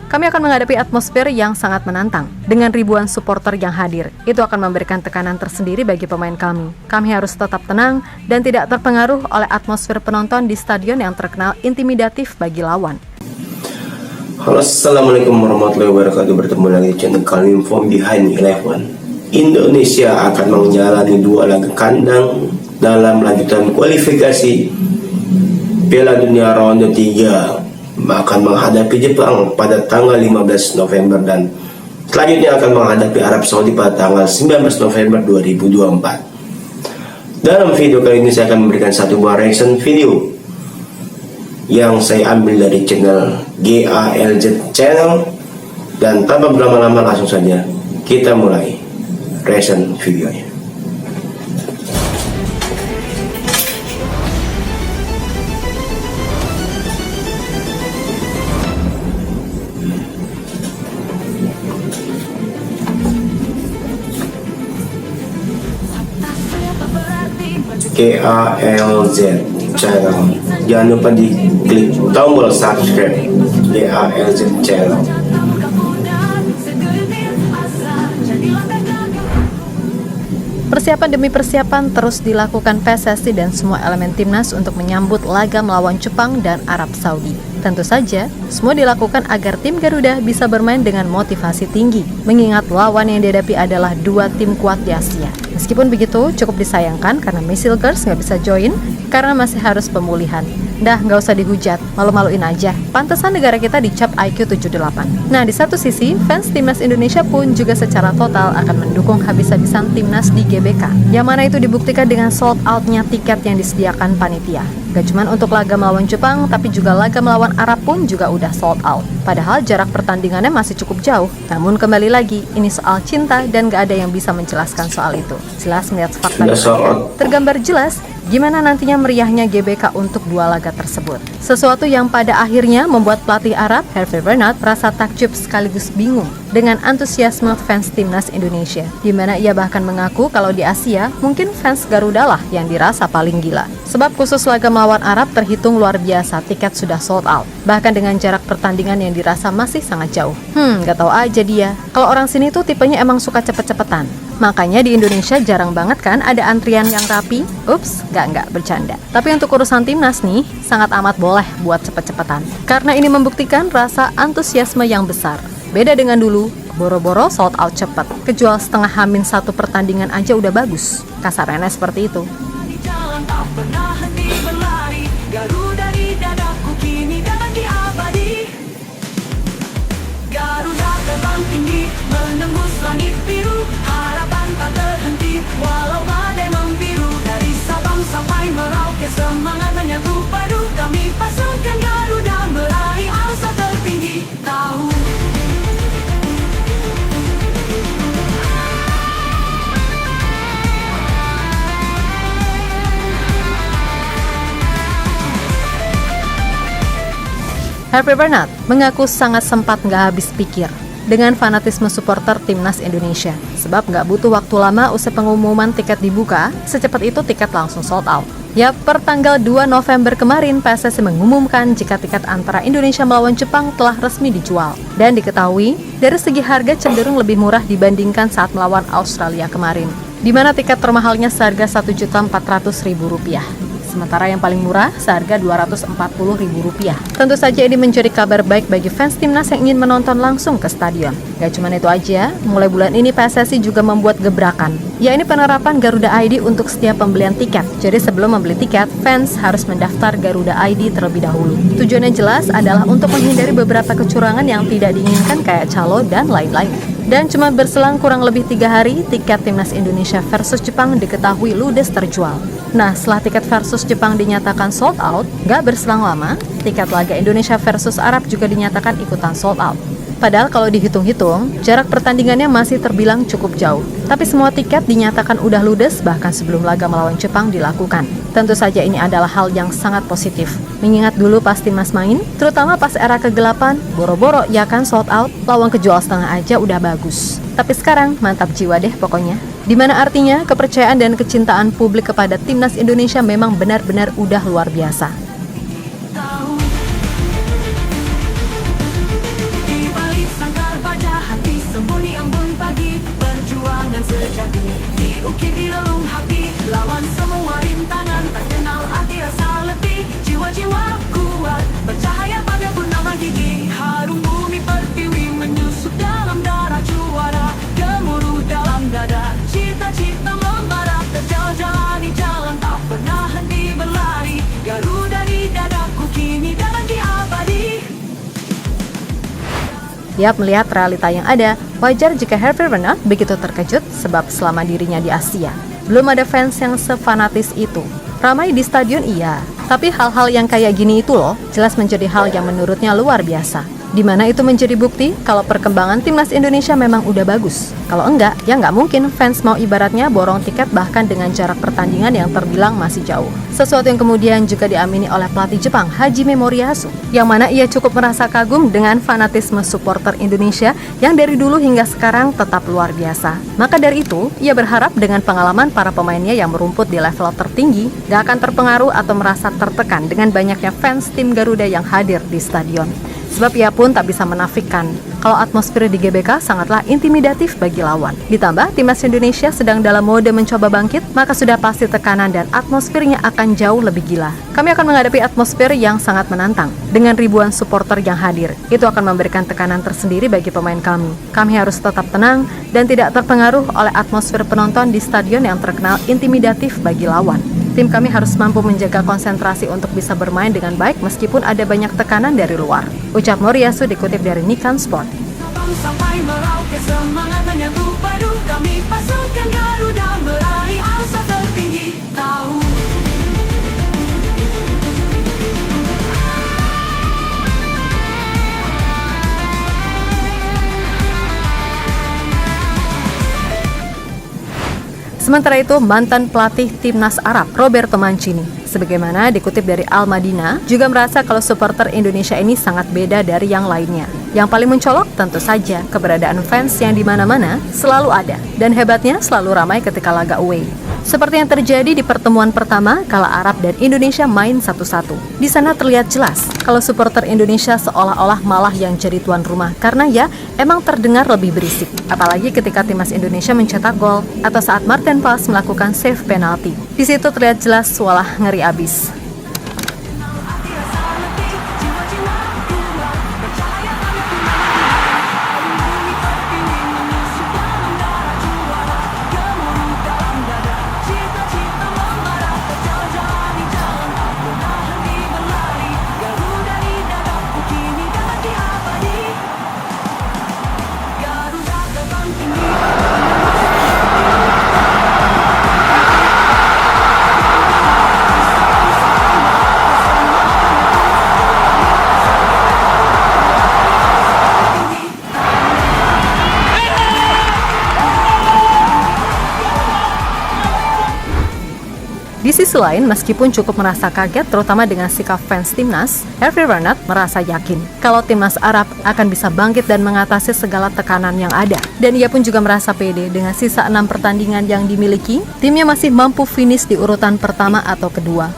Kami akan menghadapi atmosfer yang sangat menantang. Dengan ribuan supporter yang hadir, itu akan memberikan tekanan tersendiri bagi pemain kami. Kami harus tetap tenang dan tidak terpengaruh oleh atmosfer penonton di stadion yang terkenal intimidatif bagi lawan. Halo, assalamualaikum warahmatullahi wabarakatuh. Bertemu lagi di channel kami From Behind 11. Indonesia akan menjalani 2 laga kandang dalam lanjutan kualifikasi Piala Dunia ronde 3. Akan menghadapi Jepang pada tanggal 15 November dan selanjutnya akan menghadapi Arab Saudi pada tanggal 19 November 2024. Dalam video kali ini saya akan memberikan satu buah reaction video yang saya ambil dari channel GALZ Channel, dan tanpa berlama-lama langsung saja kita mulai reaction videonya. GALZ Channel, jangan lupa diklik tombol subscribe GALZ Channel. Persiapan demi persiapan terus dilakukan PSSI dan semua elemen timnas untuk menyambut laga melawan Jepang dan Arab Saudi. Tentu saja, semua dilakukan agar tim Garuda bisa bermain dengan motivasi tinggi, mengingat lawan yang dihadapi adalah 2 tim kuat di Asia. Meskipun begitu, cukup disayangkan karena Missile Girls nggak bisa join karena masih harus pemulihan. Dah, nggak usah dihujat, malu-maluin aja. Pantesan negara kita dicap IQ 78. Nah, di satu sisi, fans timnas Indonesia pun juga secara total akan mendukung habis-habisan timnas di GBK. Yang mana itu dibuktikan dengan sold out-nya tiket yang disediakan panitia. Gak cuma untuk laga melawan Jepang, tapi juga laga melawan Arab pun juga udah sold out. Padahal jarak pertandingannya masih cukup jauh. Namun kembali lagi, ini soal cinta dan gak ada yang bisa menjelaskan soal itu. Jelas melihat fakta tergambar jelas gimana nantinya meriahnya GBK untuk 2 laga tersebut. Sesuatu yang pada akhirnya membuat pelatih Arab, Hervé Renard, merasa takjub sekaligus bingung dengan antusiasme fans timnas Indonesia. Di mana ia bahkan mengaku kalau di Asia, mungkin fans Garuda lah yang dirasa paling gila. Sebab khusus laga melawan Arab terhitung luar biasa, tiket sudah sold out. Bahkan dengan jarak pertandingan yang dirasa masih sangat jauh. Gak tahu aja dia. Kalau orang sini tuh tipenya emang suka cepet-cepetan. Makanya di Indonesia jarang banget kan ada antrian yang rapi. Ups, enggak bercanda. Tapi untuk urusan timnas nih, sangat amat boleh buat cepet-cepetan. Karena ini membuktikan rasa antusiasme yang besar. Beda dengan dulu, boro-boro sold out cepet. Kejual setengah hamin 1 pertandingan aja udah bagus. Kasarnya seperti itu. Garuda terbang tinggi, menembus langit biru, harapan tak terhenti, walau badai membiru. Dari Sabang sampai Merauke, semangat menyatu padu, kami pasukan Garuda meraih asa tertinggi. Tahu Hervé Renard mengaku sangat sempat nggak habis pikir dengan fanatisme supporter timnas Indonesia. Sebab nggak butuh waktu lama usai pengumuman tiket dibuka, secepat itu tiket langsung sold out. Ya, per tanggal 2 November kemarin, PSSI mengumumkan jika tiket antara Indonesia melawan Jepang telah resmi dijual. Dan diketahui, dari segi harga cenderung lebih murah dibandingkan saat melawan Australia kemarin, di mana tiket termahalnya seharga Rp1.400.000. Sementara yang paling murah seharga Rp240.000. Tentu saja ini menjadi kabar baik bagi fans timnas yang ingin menonton langsung ke stadion. Gak cuma itu aja, mulai bulan ini PSSI juga membuat gebrakan, yakni penerapan Garuda ID untuk setiap pembelian tiket. Jadi sebelum membeli tiket, fans harus mendaftar Garuda ID terlebih dahulu. Tujuannya jelas adalah untuk menghindari beberapa kecurangan yang tidak diinginkan kayak calo dan lain-lain. Dan cuma berselang kurang lebih 3 hari, tiket timnas Indonesia versus Jepang diketahui ludes terjual. Nah, setelah tiket versus Jepang dinyatakan sold out, gak berselang lama, tiket laga Indonesia versus Arab juga dinyatakan ikutan sold out. Padahal kalau dihitung-hitung, jarak pertandingannya masih terbilang cukup jauh. Tapi semua tiket dinyatakan udah ludes bahkan sebelum laga melawan Jepang dilakukan. Tentu saja ini adalah hal yang sangat positif. Mengingat dulu pas timnas main, terutama pas era kegelapan, boro-boro ya kan sold out, lawang kejual setengah aja udah bagus. Tapi sekarang mantap jiwa deh pokoknya. Dimana artinya kepercayaan dan kecintaan publik kepada timnas Indonesia memang benar-benar udah luar biasa. Yap, melihat realita yang ada, wajar jika Hervé Renard begitu terkejut sebab selama dirinya di Asia, belum ada fans yang sefanatis itu. Ramai di stadion iya, tapi hal-hal yang kayak gini itu loh, jelas menjadi hal yang menurutnya luar biasa. Di mana itu menjadi bukti kalau perkembangan timnas Indonesia memang udah bagus. Kalau enggak, ya nggak mungkin fans mau ibaratnya borong tiket bahkan dengan jarak pertandingan yang terbilang masih jauh. Sesuatu yang kemudian juga diamini oleh pelatih Jepang, Hajime Moriyasu, yang mana ia cukup merasa kagum dengan fanatisme supporter Indonesia yang dari dulu hingga sekarang tetap luar biasa. Maka dari itu, ia berharap dengan pengalaman para pemainnya yang merumput di level tertinggi, gak akan terpengaruh atau merasa tertekan dengan banyaknya fans tim Garuda yang hadir di stadion. Sebab ia pun tak bisa menafikan kalau atmosfer di GBK sangatlah intimidatif bagi lawan. Ditambah timnas Indonesia sedang dalam mode mencoba bangkit, maka sudah pasti tekanan dan atmosfernya akan jauh lebih gila. Kami akan menghadapi atmosfer yang sangat menantang dengan ribuan supporter yang hadir. Itu akan memberikan tekanan tersendiri bagi pemain kami. Kami harus tetap tenang dan tidak terpengaruh oleh atmosfer penonton di stadion yang terkenal intimidatif bagi lawan. Tim kami harus mampu menjaga konsentrasi untuk bisa bermain dengan baik meskipun ada banyak tekanan dari luar. Ucap Moriyasu dikutip dari Nikan Sport. Sabang sampai Merauke semangat menyatu padu, kami pasukan Garuda meraih asa tertinggi. Tahu Sementara itu, mantan pelatih timnas Arab, Roberto Mancini, sebagaimana dikutip dari Al Madinah, juga merasa kalau supporter Indonesia ini sangat beda dari yang lainnya. Yang paling mencolok tentu saja keberadaan fans yang di mana-mana selalu ada, dan hebatnya selalu ramai ketika laga away. Seperti yang terjadi di pertemuan pertama kala Arab dan Indonesia main satu-satu. Di sana terlihat jelas kalau supporter Indonesia seolah-olah malah yang jadi tuan rumah karena ya emang terdengar lebih berisik. Apalagi ketika timnas Indonesia mencetak gol atau saat Martin Paz melakukan save penalti. Di situ terlihat jelas walah ngeri abis. Di sisi lain, meskipun cukup merasa kaget terutama dengan sikap fans timnas, Hervé Renard merasa yakin kalau timnas Arab akan bisa bangkit dan mengatasi segala tekanan yang ada. Dan ia pun juga merasa pede dengan sisa 6 pertandingan yang dimiliki, timnya masih mampu finish di urutan pertama atau kedua.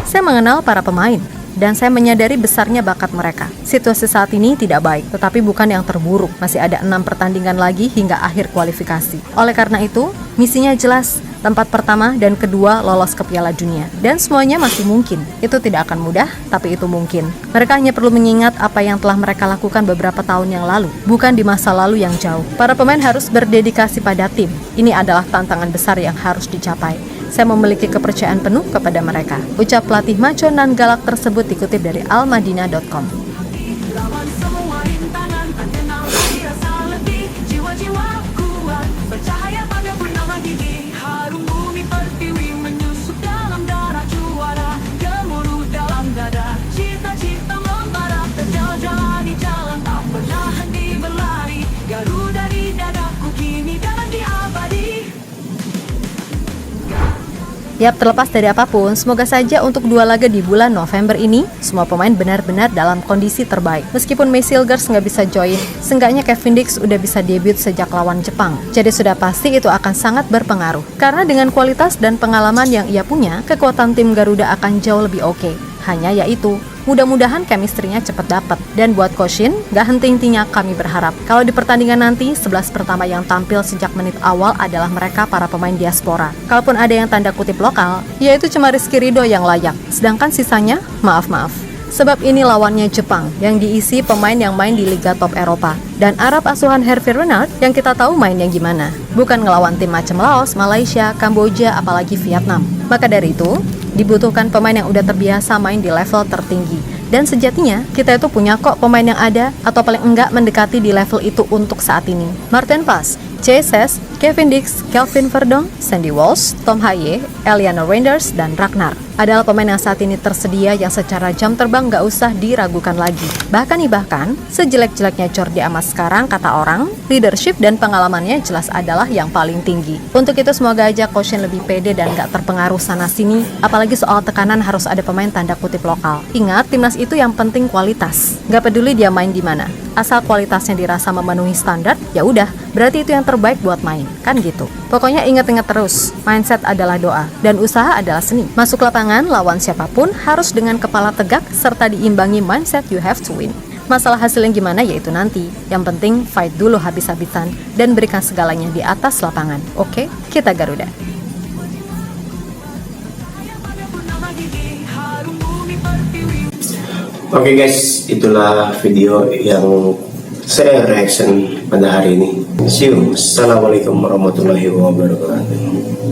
Saya mengenal para pemain, dan saya menyadari besarnya bakat mereka. Situasi saat ini tidak baik, tetapi bukan yang terburuk. Masih ada 6 pertandingan lagi hingga akhir kualifikasi. Oleh karena itu, misinya jelas, tempat pertama dan kedua lolos ke Piala Dunia. Dan semuanya masih mungkin. Itu tidak akan mudah, tapi itu mungkin. Mereka hanya perlu mengingat apa yang telah mereka lakukan beberapa tahun yang lalu, bukan di masa lalu yang jauh. Para pemain harus berdedikasi pada tim. Ini adalah tantangan besar yang harus dicapai. Saya memiliki kepercayaan penuh kepada mereka. Ucap pelatih maco nan galak tersebut dikutip dari almadina.com. lawan semua rintangan, tak kenal lagi rasa letih, jiwa-jiwa kuat, percaya pada perjuangan gigi, harum bumi pertiwi menyusup dalam darah juara, gemuruh dalam dada, cita-cita membara, terjajah di jalan, tak pernah henti berlari, Garuda di dadaku kini dan diabadi. Yap, terlepas dari apapun, semoga saja untuk 2 laga di bulan November ini, semua pemain benar-benar dalam kondisi terbaik. Meskipun Maysilgers nggak bisa join, seenggaknya Kevin Dix udah bisa debut sejak lawan Jepang. Jadi sudah pasti itu akan sangat berpengaruh. Karena dengan kualitas dan pengalaman yang ia punya, kekuatan tim Garuda akan jauh lebih oke. Hanya yaitu, mudah-mudahan chemistry-nya cepat dapat. Dan buat Coach Shin, gak henti-hentinya kami berharap kalau di pertandingan nanti 11 pertama yang tampil sejak menit awal adalah mereka para pemain diaspora. Kalaupun ada yang tanda kutip lokal, yaitu cuma Rizky Ridho yang layak. Sedangkan sisanya, maaf-maaf. Sebab ini lawannya Jepang yang diisi pemain yang main di Liga Top Eropa. Dan Arab asuhan Hervé Renard yang kita tahu mainnya gimana. Bukan ngelawan tim macam Laos, Malaysia, Kamboja, apalagi Vietnam. Maka dari itu, dibutuhkan pemain yang udah terbiasa main di level tertinggi Dan sejatinya, kita itu punya kok pemain yang ada atau paling enggak mendekati di level itu untuk saat ini. Martin Paes, CSS, Kevin Dix, Kelvin Verdong, Sandy Walsh, Tom Haye, Eliana Reinders, dan Ragnar adalah pemain yang saat ini tersedia yang secara jam terbang gak usah diragukan lagi. Bahkan sejelek-jeleknya Jordi Amat sekarang, kata orang, leadership dan pengalamannya jelas adalah yang paling tinggi. Untuk itu semoga aja Coach Shane lebih pede dan gak terpengaruh sana-sini, apalagi soal tekanan harus ada pemain tanda kutip lokal. Ingat, timnas itu yang penting kualitas. Gak peduli dia main di mana. Asal kualitasnya dirasa memenuhi standar, ya udah, berarti itu yang terbaik buat main, kan gitu. Pokoknya ingat-ingat terus, mindset adalah doa dan usaha adalah seni. Masuk lapangan, lawan siapapun harus dengan kepala tegak serta diimbangi mindset you have to win. Masalah hasilnya gimana yaitu nanti. Yang penting fight dulu habis-habisan dan berikan segalanya di atas lapangan. Oke, kita Garuda. Oke guys, itulah video yang saya reaction pada hari ini. See you. Assalamualaikum warahmatullahi wabarakatuh.